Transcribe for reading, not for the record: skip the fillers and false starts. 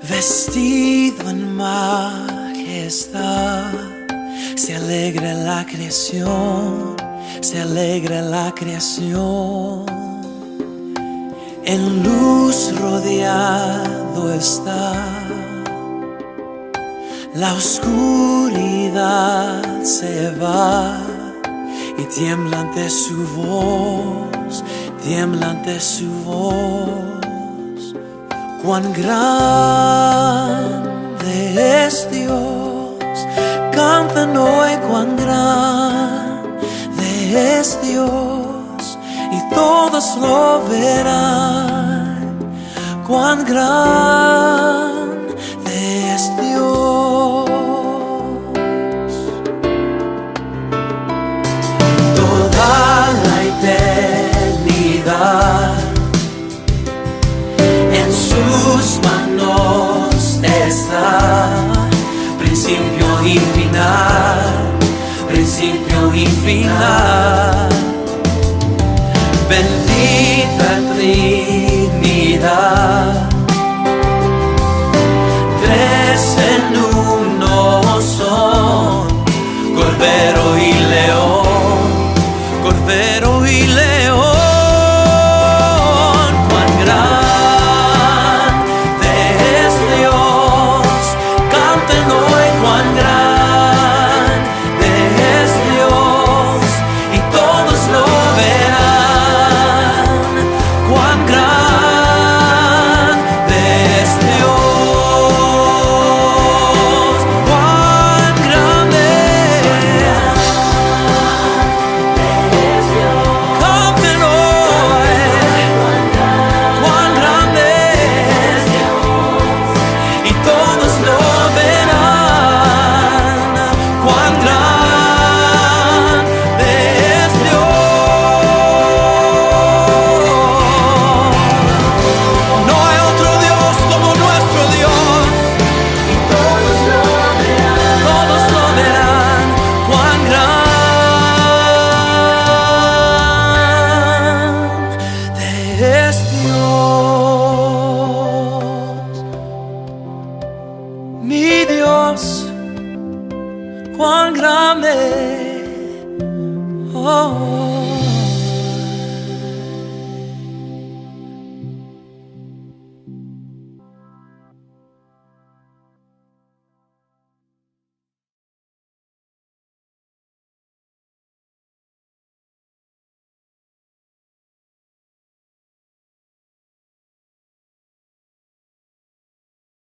Vestido en majestad, se alegra la creación, se alegra la creación. En luz rodeado está, la oscuridad se va y tiembla ante su voz, tiembla ante su voz. Cuán grande es Dios, cantan hoy cuán grande es Dios, y todos lo verán. Cuán grande es Dios. Toda la eternidad en sus manos está, principio y final, principio y final. Bendita Trinidad, tres en uno son, Cordero y León, Cordero y León. Cuán grande es Dios, canten hoy cuán grande es Dios, y todos lo verán. Cuán grande es Dios, cuán grande es Dios. Canten hoy cuán grande es Dios, y todos lo verán. Cuán grande es Dios. No hay otro Dios como nuestro Dios, y todos lo verán, todos lo verán. Cuán grande es Dios, mi Dios, cuán grande. Oh.